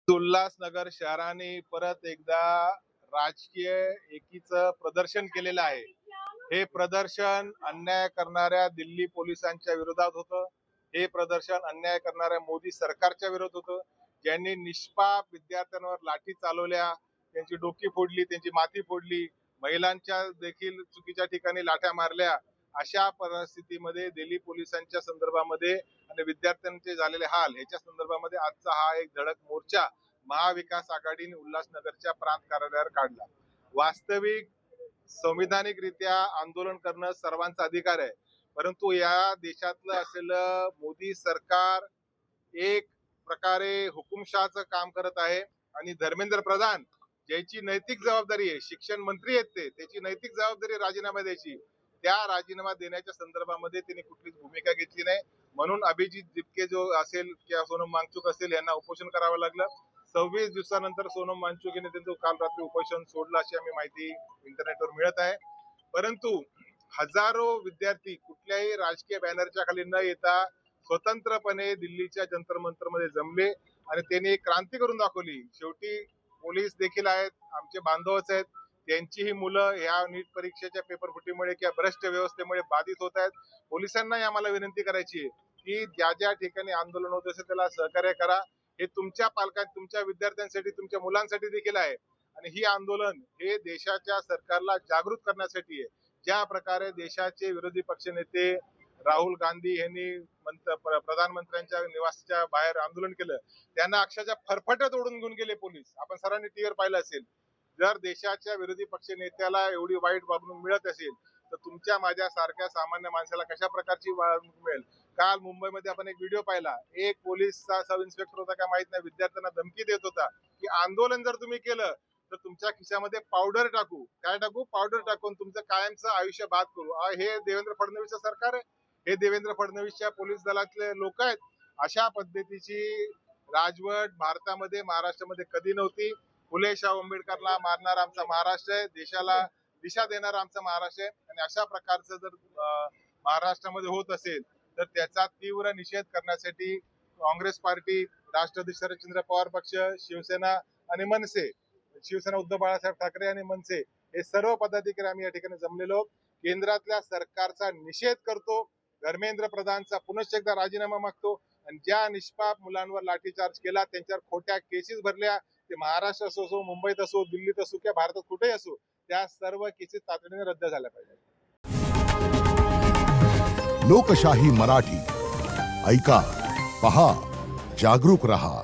उल्हासनगर शहराने परत एकदा राजकीय एकीचं प्रदर्शन केलेलं आहे. हे प्रदर्शन अन्याय करणाऱ्या दिल्ली पोलिसांच्या विरोधात होतं. हे प्रदर्शन अन्याय करणाऱ्या मोदी सरकारच्या विरोधात होतं. ज्यांनी निष्पाप विद्यार्थ्यांवर लाठी चालवल्या, त्यांची डोकी फोडली, त्यांची माथी फोडली, महिलांच्या देखील चुकीच्या ठिकाणी लाठ्या मारल्या. अशा परिस्थितीमध्ये दिल्ली पोलिसांच्या संदर्भामध्ये आणि विद्यार्थ्यांचे झालेले हाल ह्याच्या संदर्भामध्ये आजचा हा एक धडक मोर्चा महाविकास आघाडीने उल्हासनगरच्या प्रांत कार्यालयावर काढला. वास्तविक संविधानिकरित्या आंदोलन करणं सर्वांचा अधिकार आहे, परंतु या देशातलं असलेलं मोदी सरकार एक प्रकारे हुकुमशहाचं काम करत आहे आणि धर्मेंद्र प्रधान ज्याची नैतिक जबाबदारी आहे, शिक्षण मंत्री आहेत त्याची नैतिक जबाबदारी राजीनामा द्यायची, त्या राजीनामा देण्याच्या संदर्भामध्ये त्यांनी कुठलीच भूमिका घेतली नाही. म्हणून अभिजित जितके जो असेल किंवा सोनम वांगचुक असेल यांना उपोषण करावं लागलं. 26 दिवसानंतर सोनम वांगचुक यांनी त्यांचं काल रात्री उपोषण सोडलं अशी आम्ही माहिती इंटरनेटवर मिळत आहे. परंतु हजारो विद्यार्थी कुठल्याही राजकीय बॅनरच्या खाली न येता स्वतंत्रपणे दिल्लीच्या जंतर मंतर मध्ये जमले आणि त्यांनी एक क्रांती करून दाखवली. शेवटी पोलीस देखील आहेत, आमचे बांधवच आहेत, त्यांचीही मुलं ह्या नीट परीक्षेच्या पेपर फुटीमुळे किंवा भ्रष्ट व्यवस्थेमुळे बाधित होत आहेत. पोलिसांनाही आम्हाला विनंती करायची आहे की ज्या ज्या ठिकाणी आंदोलन होत असेल त्याला सहकार्य करा. हे तुमच्या तुमच्या विद्यार्थ्यांसाठी, तुमच्या मुलांसाठी देखील आहे आणि ही आंदोलन हे देशाच्या सरकारला जागृत करण्यासाठी आहे. ज्या प्रकारे देशाचे विरोधी पक्षनेते राहुल गांधी यांनी प्रधानमंत्र्यांच्या निवासाच्या बाहेर आंदोलन केलं, त्यांना अक्षरशः फरफटत ओढून घेऊन गेले पोलीस. आपण सरांनी टीव्हीवर पाहिलं असेल. जर देशाच्या विरोधी पक्ष नेत्याला एवढी वाईट वागणूक मिळत असेल तर तुमच्या माझ्या सारख्या सामान्य माणसाला कशा प्रकारची वागणूक मिळेल. काल मुंबईमध्ये आपण एक व्हिडिओ पाहिला, एक पोलीस सब इन्स्पेक्टर होता का माहित नाही, विद्यार्थ्यांना धमकी देत होता की आंदोलन जर तुम्ही केलं तर तुमच्या खिशामध्ये पावडर टाकू. काय टाकू? पावडर टाकून तुमचं कायमचं आयुष्य बाद करू. हे देवेंद्र फडणवीसचं सरकार आहे, हे देवेंद्र फडणवीसच्या पोलीस दलातले लोक आहेत. अशा पद्धतीची राजवट भारतामध्ये, महाराष्ट्रामध्ये कधी नव्हती. फुले शाहू आंबेडकरला मारणारा आमचा महाराष्ट्र आहे, देशाला दिशा देणारा आमचा महाराष्ट्र आहे आणि अशा प्रकारचं जर महाराष्ट्रामध्ये होत असेल तर त्याचा तीव्र निषेध करण्यासाठी काँग्रेस पार्टी, राष्ट्रवादी शरदचंद्र पवार पक्ष, शिवसेना आणि मनसे, शिवसेना उद्धव बाळासाहेब ठाकरे आणि मनसे हे सर्व पदाधिकारी आम्ही या ठिकाणी जमलेलो. केंद्रातल्या सरकारचा निषेध करतो, धर्मेंद्र प्रधानचा पुनश्च एकदा राजीनामा मागतो आणि ज्या निष्पाप मुलांवर लाठीचार्ज केला, त्यांच्यावर खोट्या केसेस भरल्या, ते महाराष्ट्र असो, मुंबईत असो, दिल्लीत असो किंवा भारतात कुठेही असो, त्या सर्व केसेस तातडीने रद्द झाल्या पाहिजे. लोकशाही मराठी ऐका, पहा, जागरूक रहा.